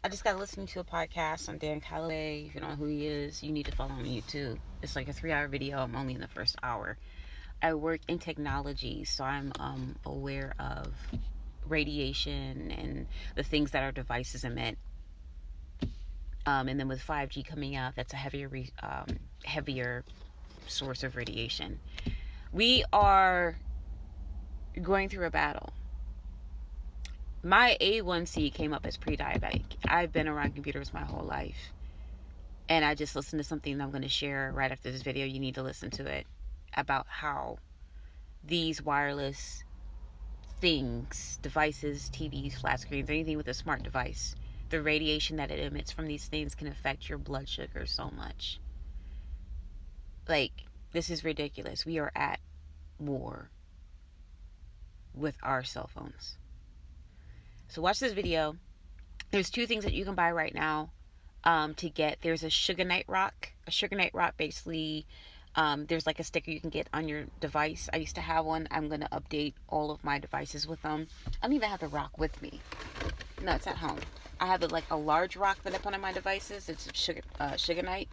I just got listening to a podcast on Dan Calloway. If you don't know who he is, you need to follow him on YouTube. It's like a 3-hour video. I'm only in the first hour. I work in technology, so I'm aware of radiation and the things that our devices emit. And then with 5G coming out, that's a heavier source of radiation. We are going through a battle. My A1C came up as pre-diabetic. I've been around computers my whole life. And I just listened to something that I'm going to share right after this video. You need to listen to it, about how these wireless things, devices, TVs, flat screens, anything with a smart device, the radiation that it emits from these things can affect your blood sugar so much. Like, this is ridiculous. We are at war with our cell phones. So watch this video. There's 2 things that you can buy right now to get. There's a Sugarnight rock. A Sugarnight rock, basically, there's like a sticker you can get on your device. I used to have one. I'm going to update all of my devices with them. I don't even have the rock with me. No, it's at home. I have like a large rock that I put on my devices. It's Sugarnight,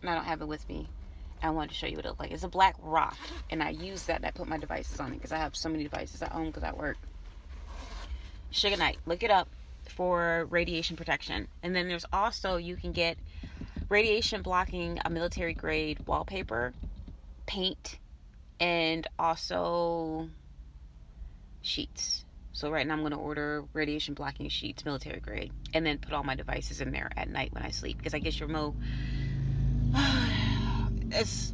and I don't have it with me. I wanted to show you what it looks like. It's a black rock, and I use that and I put my devices on it because I have so many devices at home because I work. Sugarnight, look it up for radiation protection. And then there's also, you can get radiation blocking, a military grade wallpaper, paint, and also sheets. So right now I'm going to order radiation blocking sheets, military grade, and then put all my devices in there at night when I sleep, because I guess your remote it's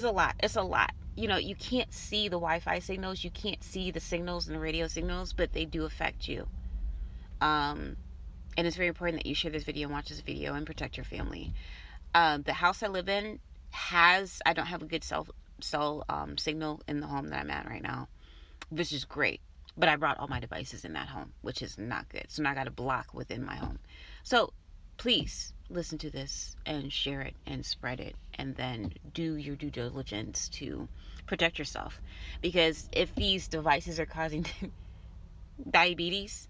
a lot. It's a lot. You know, you can't see the Wi-Fi signals, you can't see the signals and the radio signals, but they do affect you. And it's very important that you share this video and watch this video and protect your family. The house I live in I don't have a good cell signal in the home that I'm at right now, which is great. But I brought all my devices in that home, which is not good. So now I got a block within my home. So please listen to this and share it and spread it, and then do your due diligence to protect yourself. Because if these devices are causing diabetes,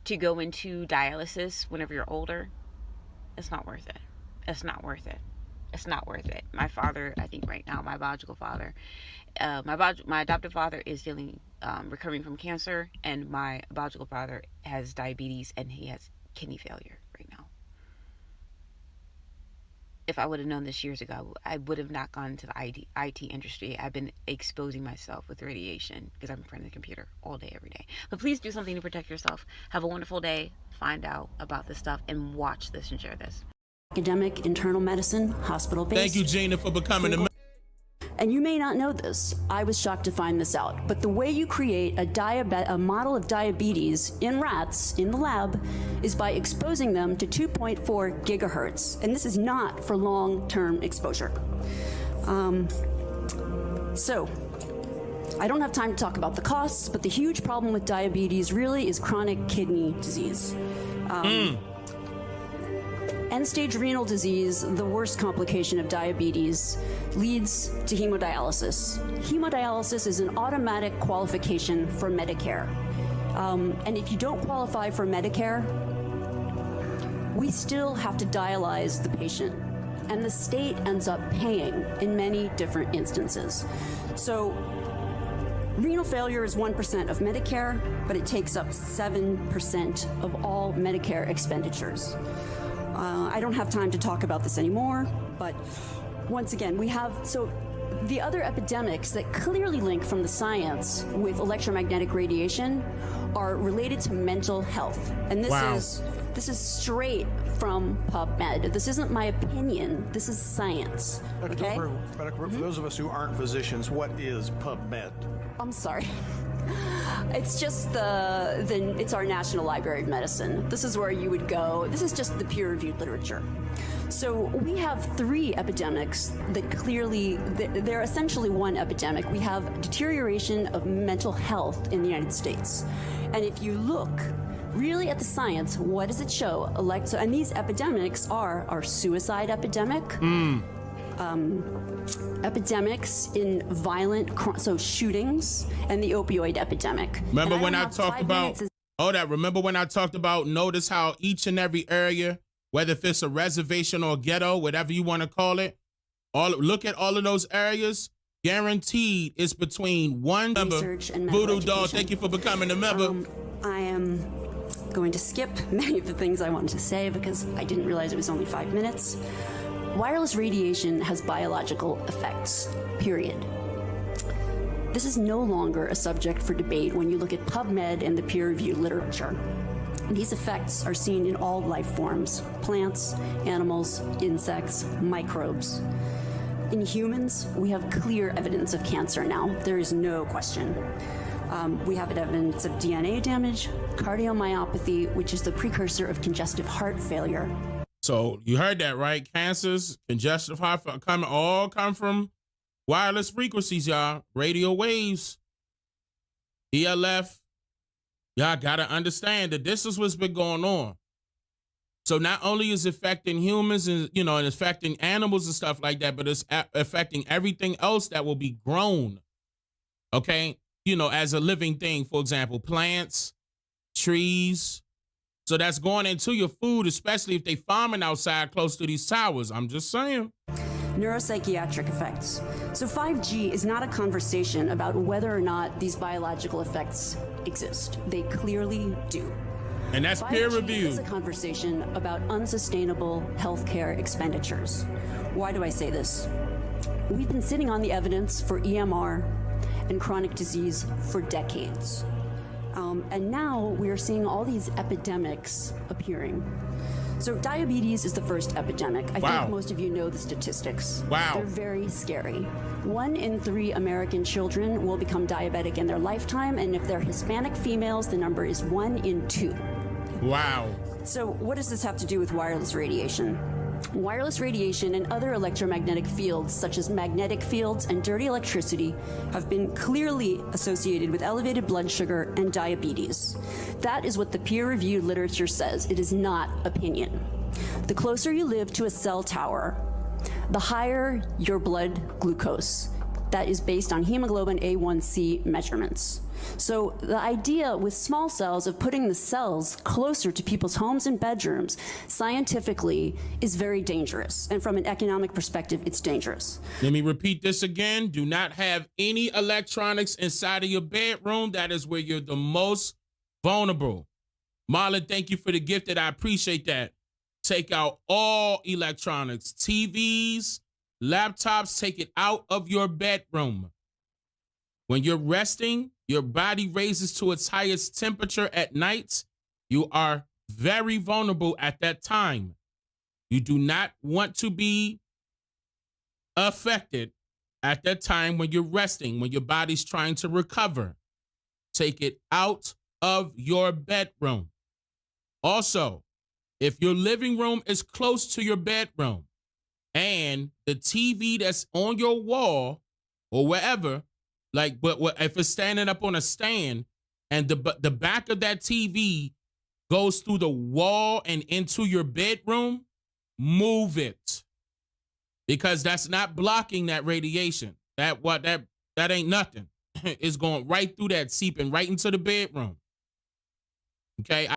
to go into dialysis whenever you're older, it's not worth it. It's not worth it. It's not worth it. My father, I think right now, my biological father, my adoptive father is recovering from cancer, and my biological father has diabetes and he has kidney failure right now. If I would have known this years ago, I would have not gone into the IT industry. I've been exposing myself with radiation because I'm in front of the computer all day, every day. But please do something to protect yourself. Have a wonderful day. Find out about this stuff and watch this and share this. Academic internal medicine, hospital-based. Thank you, Gina, for becoming a... And you may not know this. I was shocked to find this out. But the way you create a model of diabetes in rats in the lab is by exposing them to 2.4 gigahertz. And this is not for long-term exposure. So I don't have time to talk about the costs, but the huge problem with diabetes really is chronic kidney disease. End-stage renal disease, the worst complication of diabetes, leads to hemodialysis. Hemodialysis is an automatic qualification for Medicare. And if you don't qualify for Medicare, we still have to dialyze the patient. And the state ends up paying in many different instances. So renal failure is 1% of Medicare, but it takes up 7% of all Medicare expenditures. I don't have time to talk about this anymore, but once again, so the other epidemics that clearly link from the science with electromagnetic radiation are related to mental health. And this is straight from PubMed. This isn't my opinion, this is science, okay? For those of us who aren't physicians, what is PubMed? I'm sorry. It's just it's our National Library of Medicine. This is where you would go. This is just the peer-reviewed literature. So we have 3 epidemics that clearly, they're essentially one epidemic. We have deterioration of mental health in the United States. And if you look really at the science, what does it show? And these epidemics are our suicide epidemic, epidemics in violent, shootings, and the opioid epidemic. Remember when I talked about Oh, that remember when I talked about notice how each and every area, whether if it's a reservation or ghetto, whatever you want to call it, look at all of those areas. Guaranteed it's between one member. Voodoo Doll, thank you for becoming a member. I am going to skip many of the things I wanted to say because I didn't realize it was only 5 minutes. Wireless radiation has biological effects, period. This is no longer a subject for debate when you look at PubMed and the peer-reviewed literature. These effects are seen in all life forms: plants, animals, insects, microbes. In humans, we have clear evidence of cancer now. There is no question. We have evidence of DNA damage, cardiomyopathy, which is the precursor of congestive heart failure. So you heard that, right? Cancers, congestive heart failure, all come from wireless frequencies, y'all. Radio waves, ELF. Y'all got to understand that this is what's been going on. So not only is it affecting humans and, and affecting animals and stuff like that, but it's affecting everything else that will be grown. Okay. As a living thing, for example, plants, trees. So that's going into your food, especially if they farming outside close to these towers. I'm just saying. Neuropsychiatric effects. So 5G is not a conversation about whether or not these biological effects exist. They clearly do. And that's peer 5G reviewed. is a conversation about unsustainable healthcare expenditures. Why do I say this? We've been sitting on the evidence for EMR and chronic disease for decades. And now we are seeing all these epidemics appearing. So diabetes is the first epidemic. I think most of you know the statistics. Wow. They're very scary. 1 in 3 American children will become diabetic in their lifetime, and if they're Hispanic females, the number is 1 in 2. Wow. So what does this have to do with wireless radiation? Wireless radiation and other electromagnetic fields, such as magnetic fields and dirty electricity, have been clearly associated with elevated blood sugar and diabetes. That is what the peer-reviewed literature says. It is not opinion. The closer you live to a cell tower, the higher your blood glucose. That is based on hemoglobin A1C measurements. So the idea with small cells of putting the cells closer to people's homes and bedrooms scientifically is very dangerous. And from an economic perspective, it's dangerous. Let me repeat this again. Do not have any electronics inside of your bedroom. That is where you're the most vulnerable. Marlon, thank you for the gift. I appreciate that. Take out all electronics, TVs, laptops, take it out of your bedroom. When you're resting, your body raises to its highest temperature at night. You are very vulnerable at that time. You do not want to be affected at that time when you're resting, when your body's trying to recover. Take it out of your bedroom. Also, if your living room is close to your bedroom and the TV that's on your wall or wherever, but if it's standing up on a stand and the back of that TV goes through the wall and into your bedroom, move it, because that's not blocking that radiation. That ain't nothing. It's going right through that, seeping right into the bedroom. Okay.